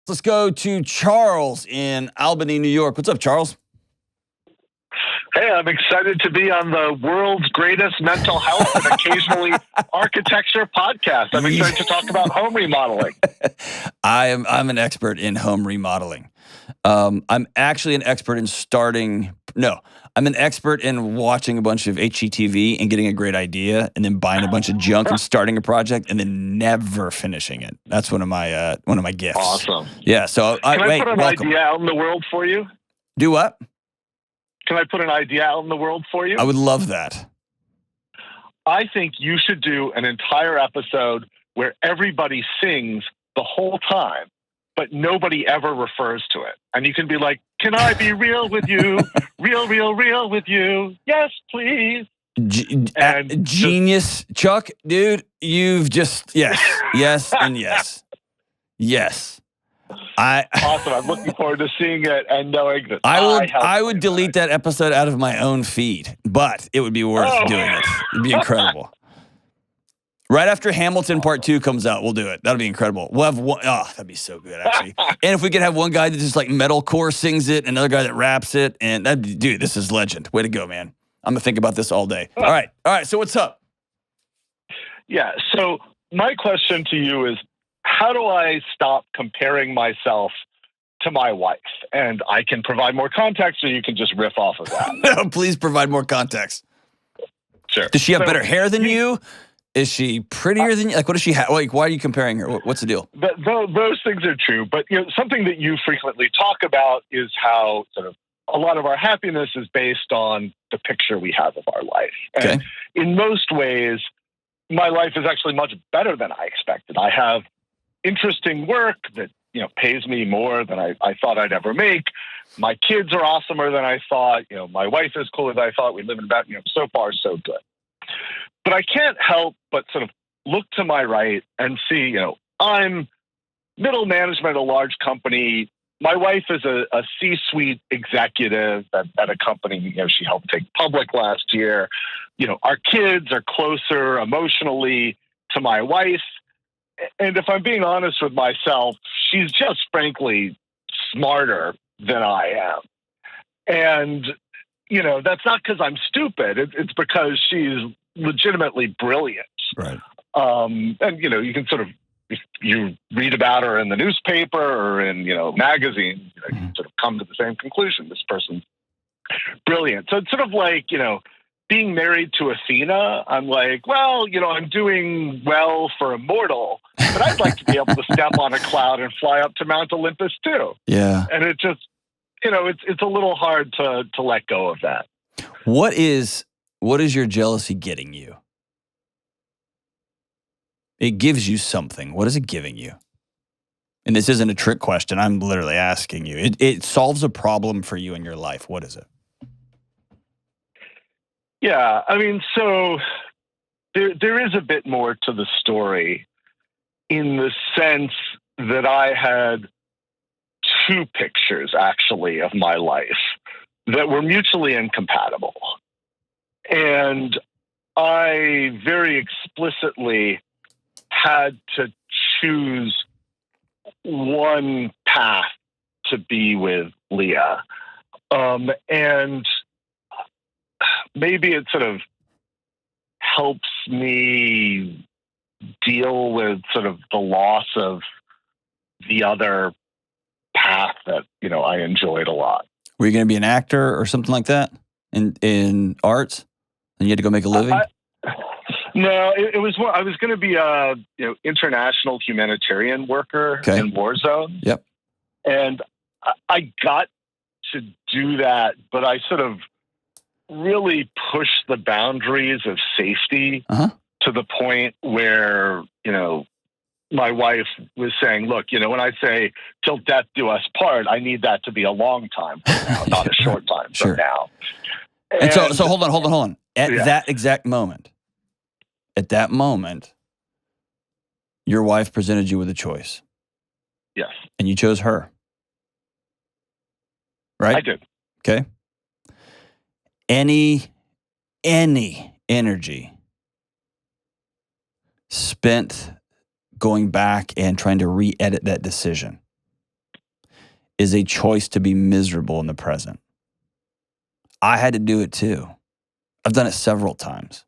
Let's go to Charles in Albany, New York. What's up, Charles? Hey, I'm excited to be on the world's greatest mental health and occasionally architecture podcast. I'm excited to talk about home remodeling. I'm an expert in home remodeling. I'm actually an expert in I'm an expert in watching a bunch of HGTV and getting a great idea and then buying a bunch of junk and starting a project and then never finishing it. That's one of my gifts. Awesome. Yeah. So Can I put an idea out in the world for you? Do what? Can I put an idea out in the world for you? I would love that. I think you should do an entire episode where everybody sings the whole time, but nobody ever refers to it. And you can be like, can I be real with you? Real with you. Yes, please. Genius, Chuck, dude, you've just, yes, and yes. Yes. Awesome. I'm looking forward to seeing it and knowing that I would delete that episode out of my own feed, but it would be worth doing it. It'd be incredible. Right after Hamilton Part 2 comes out, we'll do it. That'll be incredible. We'll have one. Oh, that'd be so good, actually. And if we could have one guy that just like metalcore sings it, another guy that raps it, and dude, this is legend. Way to go, man. I'm gonna think about this all day. All right. So what's up? Yeah. So my question to you is, how do I stop comparing myself to my wife? And I can provide more context, or you can just riff off of that. No, please provide more context. Sure. Does she have better hair than you? Is she prettier than you? Like, what does she have? Like, why are you comparing her? What's the deal? Those things are true. But something that you frequently talk about is how sort of a lot of our happiness is based on the picture we have of our life. And in most ways, my life is actually much better than I expected. I have interesting work that pays me more than I thought I'd ever make. My kids are awesomer than I thought. My wife is cooler than I thought. We live in about so far so good. But I can't help but sort of look to my right and see, I'm middle management at a large company. My wife is a C-suite executive at a company, she helped take public last year. Our kids are closer emotionally to my wife. And if I'm being honest with myself, she's just frankly smarter than I am. And, that's not because I'm stupid. It's because she's legitimately brilliant. Right. And, you can sort of, if you read about her in the newspaper or in, magazines, you can sort of come to the same conclusion. This person's brilliant. So it's sort of like, being married to Athena. I'm like, well, I'm doing well for a mortal, but I'd like to be able to step on a cloud and fly up to Mount Olympus too. Yeah. And it just, it's a little hard to let go of that. What is your jealousy getting you? It gives you something. What is it giving you? And this isn't a trick question. I'm literally asking you. It solves a problem for you in your life. What is it? Yeah, so there is a bit more to the story in the sense that I had two pictures, actually, of my life that were mutually incompatible. And I very explicitly had to choose one path to be with Leah. And maybe it sort of helps me deal with sort of the loss of the other path that, I enjoyed a lot. Were you going to be an actor or something like that in arts? And you had to go make a living? No, it was more, I was going to be a international humanitarian worker in war zones. Yep. And I got to do that, but I sort of really pushed the boundaries of safety to the point where, my wife was saying, look, when I say till death do us part, I need that to be a long time from now, not a short time from now. And so hold on. At that exact moment, your wife presented you with a choice. Yes. And you chose her. Right? I did. Okay. Any energy spent going back and trying to re-edit that decision is a choice to be miserable in the present. I had to do it too. I've done it several times.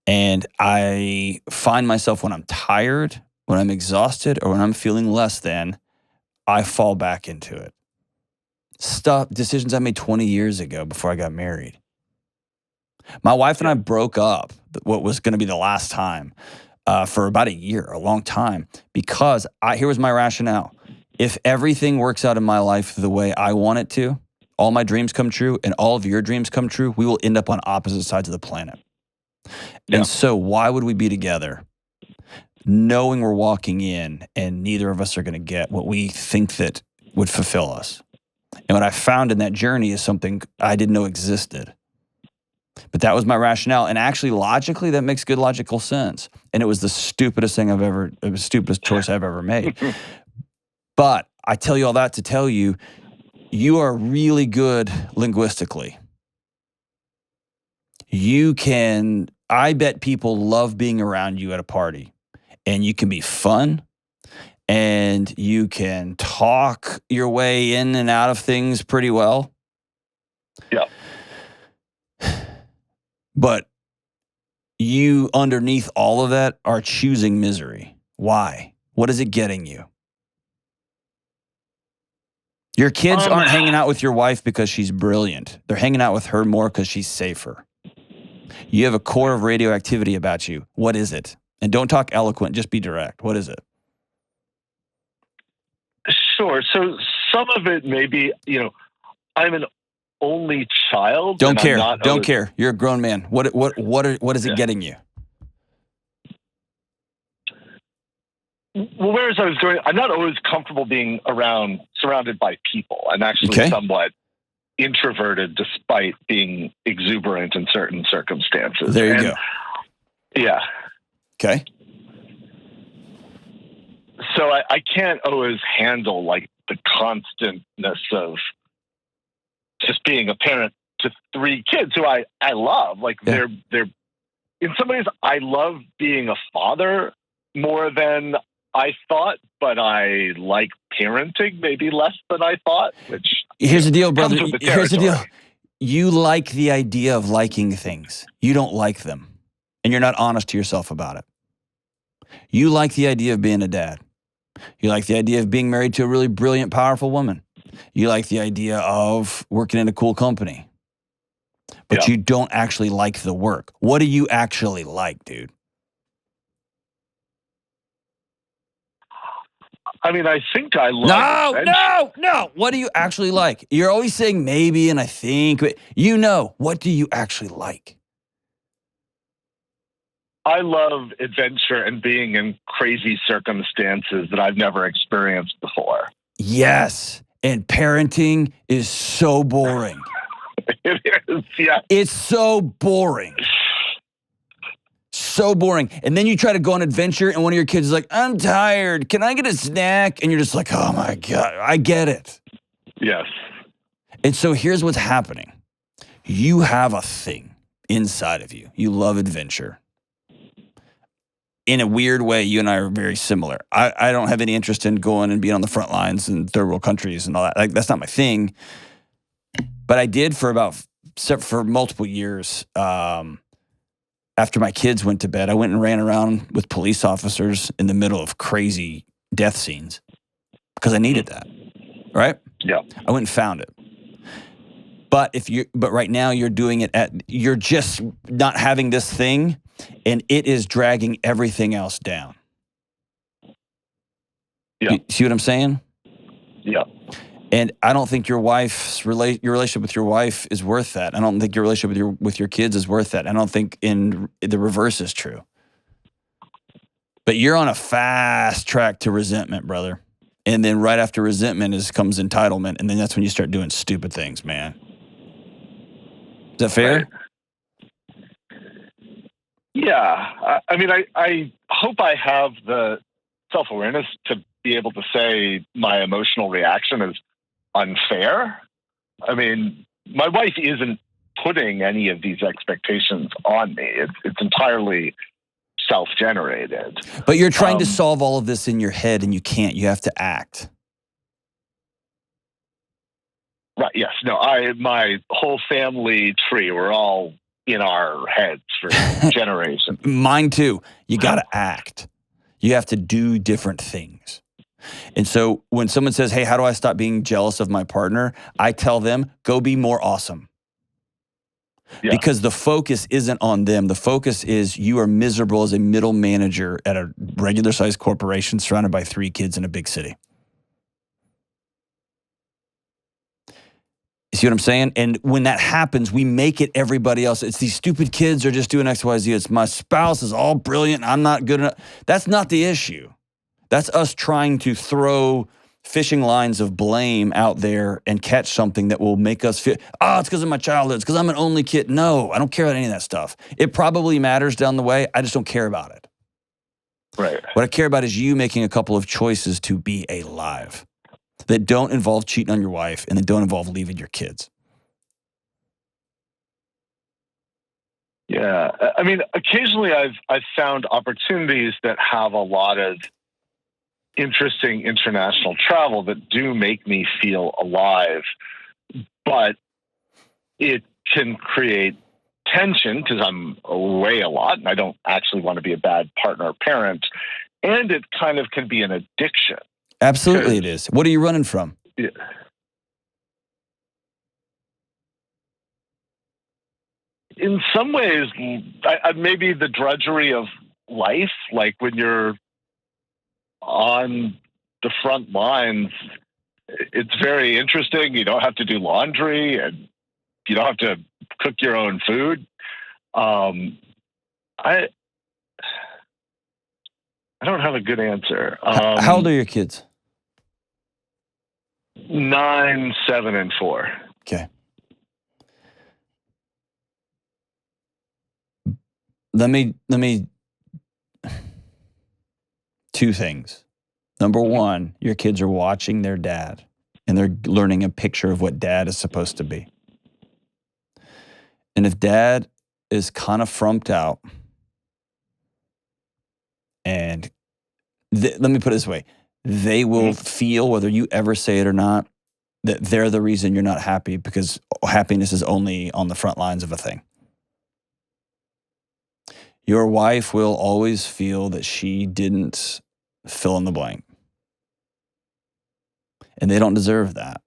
And I find myself when I'm tired, when I'm exhausted, or when I'm feeling less than, I fall back into it. Decisions I made 20 years ago before I got married. My wife and I broke up, what was going to be the last time, for about a year, a long time, because here was my rationale. If everything works out in my life the way I want it to, all my dreams come true and all of your dreams come true, we will end up on opposite sides of the planet. Yeah. And so why would we be together knowing we're walking in and neither of us are going to get what we think that would fulfill us? And what I found in that journey is something I didn't know existed. But that was my rationale. And actually, logically, that makes good logical sense. And it was the stupidest choice I've ever made. But I tell you all that to tell you, you are really good linguistically. I bet people love being around you at a party. And you can be fun. And you can talk your way in and out of things pretty well. Yeah. But you, underneath all of that, are choosing misery. Why? What is it getting you? Your kids aren't hanging out with your wife because she's brilliant. They're hanging out with her more because she's safer. You have a core of radioactivity about you. What is it? And don't talk eloquent, just be direct. What is it? Sure. So some of it may be, I'm an only child. Don't care. Don't care. You're a grown man. What is it getting you? Well, whereas I was going, I'm not always comfortable being surrounded by people. I'm actually somewhat introverted despite being exuberant in certain circumstances. There you go. Yeah. Okay. So I can't always handle like the constantness of just being a parent to 3 kids who I love. Like they're in some ways I love being a father more than I thought, but I like parenting maybe less than I thought, which here's the deal, brother. Here's the deal. You like the idea of liking things. You don't like them. And you're not honest to yourself about it. You like the idea of being a dad. You like the idea of being married to a really brilliant, powerful woman. You like the idea of working in a cool company. But you don't actually like the work. What do you actually like, dude? I mean, I think I love adventure. No. What do you actually like? You're always saying maybe and I think. But what do you actually like? I love adventure and being in crazy circumstances that I've never experienced before. Yes. And parenting is so boring. It is, yeah. It's so boring. So boring. And then you try to go on an adventure and one of your kids is like, I'm tired. Can I get a snack? And you're just like, oh my God, I get it. Yes. And so here's what's happening. You have a thing inside of you. You love adventure. In a weird way, you and I are very similar. I don't have any interest in going and being on the front lines in third world countries and all that. Like, that's not my thing. But I did for multiple years. After my kids went to bed, I went and ran around with police officers in the middle of crazy death scenes because I needed that. Right? Yeah. I went and found it. But right now you're doing it you're just not having this thing and it is dragging everything else down. Yeah. You see what I'm saying? Yeah. And I don't think your relationship with your wife is worth that. I don't think your relationship with your kids is worth that. I don't think in the reverse is true. But you're on a fast track to resentment, brother. And then right after resentment comes entitlement, and then that's when you start doing stupid things, man. Is that fair? Right. Yeah. I mean, I hope I have the self-awareness to be able to say my emotional reaction is unfair. I mean, my wife isn't putting any of these expectations on me. It's entirely self-generated. But you're trying to solve all of this in your head and you can't. You have to act. Right. Yes. No, my whole family tree, we're all in our heads for generations. Mine too. You got to act. You have to do different things. And so when someone says, hey, how do I stop being jealous of my partner? I tell them, go be more awesome. Yeah. Because the focus isn't on them. The focus is you are miserable as a middle manager at a regular sized corporation surrounded by 3 kids in a big city. You see what I'm saying? And when that happens, we make it everybody else. It's these stupid kids are just doing X, Y, Z. It's my spouse is all brilliant. I'm not good enough. That's not the issue. That's us trying to throw fishing lines of blame out there and catch something that will make us feel, it's because of my childhood. It's because I'm an only kid. No, I don't care about any of that stuff. It probably matters down the way. I just don't care about it. Right. What I care about is you making a couple of choices to be alive that don't involve cheating on your wife and that don't involve leaving your kids. Yeah. I mean, occasionally I've found opportunities that have a lot of interesting international travel that do make me feel alive, but it can create tension because I'm away a lot and I don't actually want to be a bad partner or parent. And it kind of can be an addiction. Absolutely it is. What are you running from? Yeah. In some ways, maybe the drudgery of life, like when you're on the front lines, it's very interesting. You don't have to do laundry and you don't have to cook your own food. I don't have a good answer. How old are your kids? 9, 7, and 4. Okay. Let me 2 things. Number 1, your kids are watching their dad and they're learning a picture of what dad is supposed to be. And if dad is kind of frumped out, and let me put it this way, they will feel, whether you ever say it or not, that they're the reason you're not happy because happiness is only on the front lines of a thing. Your wife will always feel that she didn't fill in the blank. And they don't deserve that.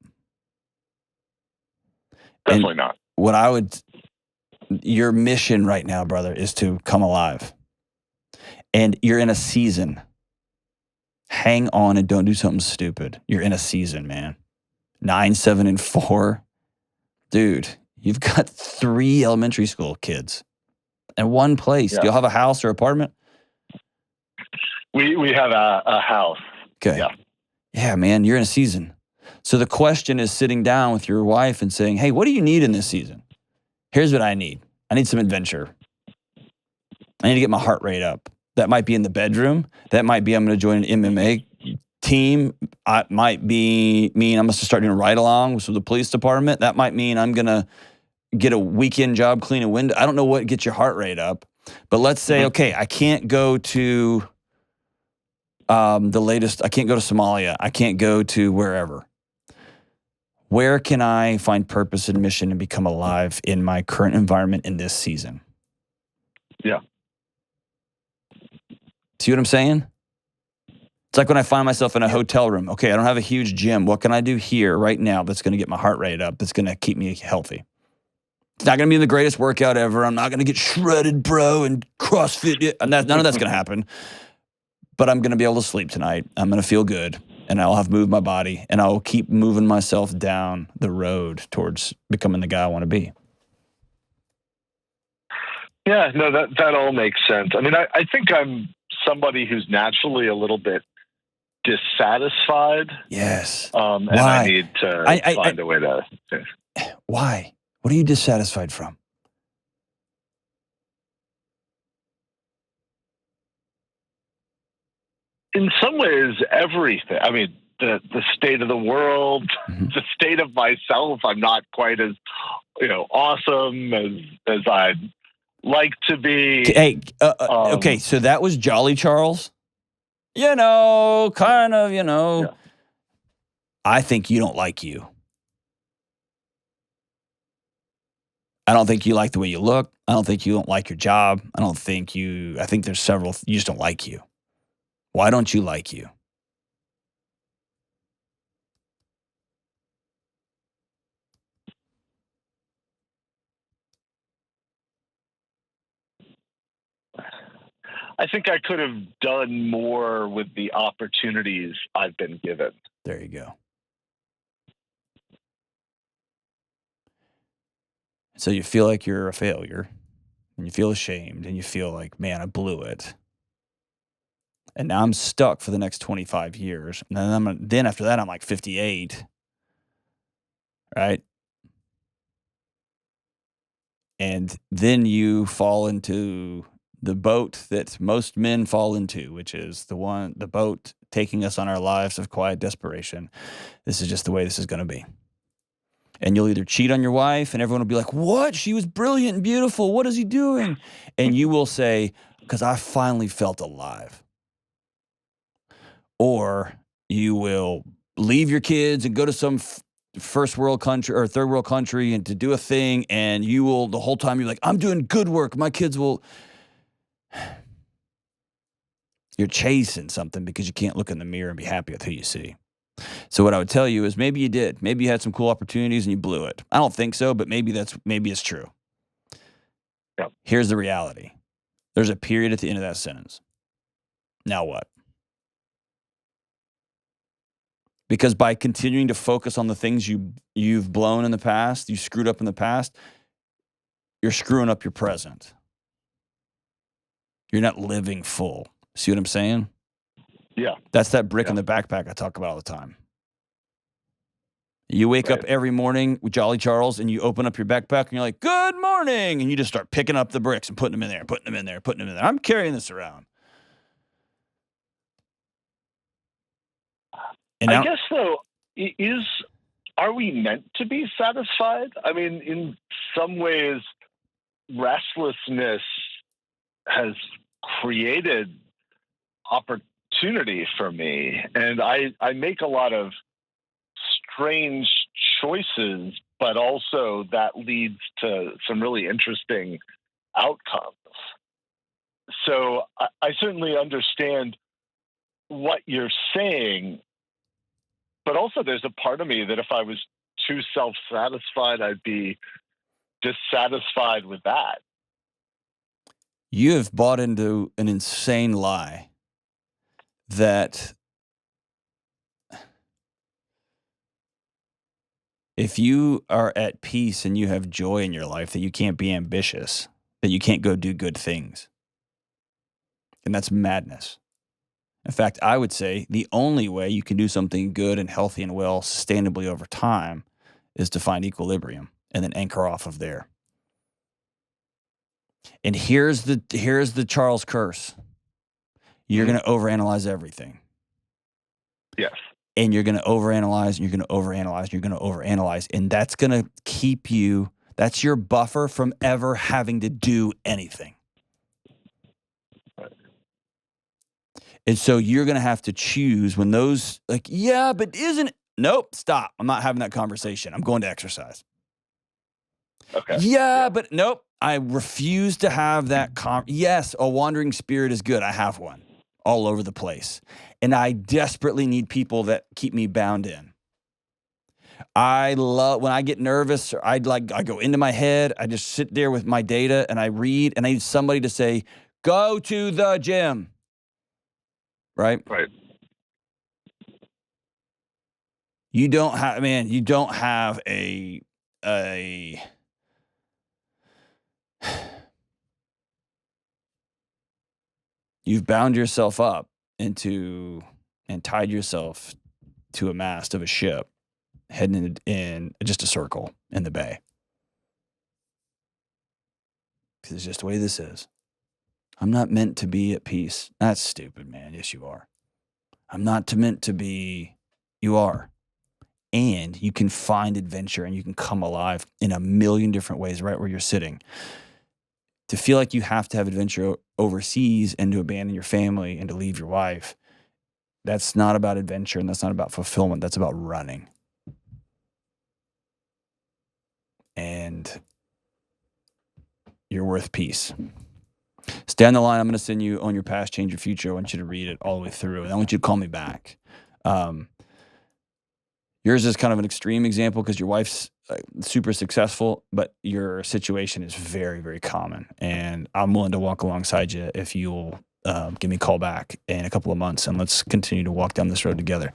Definitely not. Your mission right now, brother, is to come alive. And you're in a season. Hang on and don't do something stupid. You're in a season, man. 9, 7, and 4. Dude, you've got 3 elementary school kids and 1 place. Yeah. Do you have a house or apartment? We have a house. Okay. Yeah, man, you're in a season. So the question is sitting down with your wife and saying, hey, what do you need in this season? Here's what I need. I need some adventure. I need to get my heart rate up. That might be in the bedroom. That might be I'm going to join an MMA team. It might mean I'm going to start doing ride-alongs with the police department. That might mean I'm going to get a weekend job cleaning window. I don't know what gets your heart rate up. But let's say, okay, I can't go to I can't go to Somalia. I can't go to wherever. Where can I find purpose and mission and become alive in my current environment in this season? Yeah. See what I'm saying? It's like when I find myself in a hotel room. Okay, I don't have a huge gym. What can I do here right now that's going to get my heart rate up, that's going to keep me healthy? It's not going to be the greatest workout ever. I'm not going to get shredded, bro, and CrossFit. None of that's going to happen. But I'm going to be able to sleep tonight. I'm going to feel good. And I'll have moved my body. And I'll keep moving myself down the road towards becoming the guy I want to be. Yeah, no, that all makes sense. I mean, I think I'm somebody who's naturally a little bit dissatisfied. Yes. And I need to find a way to... Why? What are you dissatisfied from? In some ways, everything. I mean, the state of the world, the state of myself. I'm not quite as, awesome as I'd like to be. Hey, okay, so that was Jolly Charles? Yeah. I think you don't like you. I don't think you like the way you look. I don't think you don't like your job. I think there's several, you just don't like you. Why don't you like you? I think I could have done more with the opportunities I've been given. There you go. So you feel like you're a failure, and you feel ashamed, and you feel like, man, I blew it. And now I'm stuck for the next 25 years. And then after that, I'm like 58, right? And then you fall into the boat that most men fall into, which is the boat taking us on our lives of quiet desperation. This is just the way this is going to be. And you'll either cheat on your wife and everyone will be like, what? She was brilliant and beautiful. What is he doing? And you will say, because I finally felt alive. Or you will leave your kids and go to some first world country or third world country and to do a thing. And you will, the whole time, you're like, I'm doing good work. My kids will. You're chasing something because you can't look in the mirror and be happy with who you see. So what I would tell you is maybe you did. Maybe you had some cool opportunities and you blew it. I don't think so, but maybe it's true. Yep. Here's the reality. There's a period at the end of that sentence. Now what? Because by continuing to focus on the things you've blown in the past, you screwed up in the past, you're screwing up your present. You're not living full. See what I'm saying? Yeah. That's that brick in the backpack I talk about all the time. You wake up every morning with Jolly Charles and you open up your backpack and you're like, good morning. And you just start picking up the bricks and putting them in there, putting them in there, putting them in there. I'm carrying this around. And I guess, though, are we meant to be satisfied? I mean, in some ways, restlessness has created opportunity for me. And I make a lot of strange choices, but also that leads to some really interesting outcomes. So I certainly understand what you're saying, but also there's a part of me that if I was too self-satisfied, I'd be dissatisfied with that. You have bought into an insane lie that if you are at peace and you have joy in your life, that you can't be ambitious, that you can't go do good things. And that's madness. In fact, I would say the only way you can do something good and healthy and well sustainably over time is to find equilibrium and then anchor off of there. And here's the Charles curse. You're going to overanalyze everything. Yes. And you're going to overanalyze, and you're going to overanalyze, and you're going to overanalyze. And that's going to keep you, that's your buffer from ever having to do anything. And so you're going to have to choose when those, like, yeah, but isn't it? Nope, stop. I'm not having that conversation. I'm going to exercise. Okay. Yeah, but nope. I refuse to have that. Yes, a wandering spirit is good. I have one all over the place. And I desperately need people that keep me bound in. I love when I get nervous, or I go into my head. I just sit there with my data and I read, and I need somebody to say, go to the gym. Right? Right. You don't have a you've bound yourself up into and tied yourself to a mast of a ship heading in just a circle in the bay. Because it's just the way this is. I'm not meant to be at peace. That's stupid, man. Yes, you are. I'm not meant to be. You are. And you can find adventure and you can come alive in a million different ways right where you're sitting. To feel like you have to have adventure overseas and to abandon your family and to leave your wife, that's not about adventure and that's not about fulfillment. That's about running. And You're worth peace. Stay on the line. I'm going to send you On Your Past, Change Your Future. I want you to read it all the way through. And I want you to call me back. Yours is kind of an extreme example because your wife's super successful, but your situation is very, very common. And I'm willing to walk alongside you if you'll give me a call back in a couple of months, and let's continue to walk down this road together.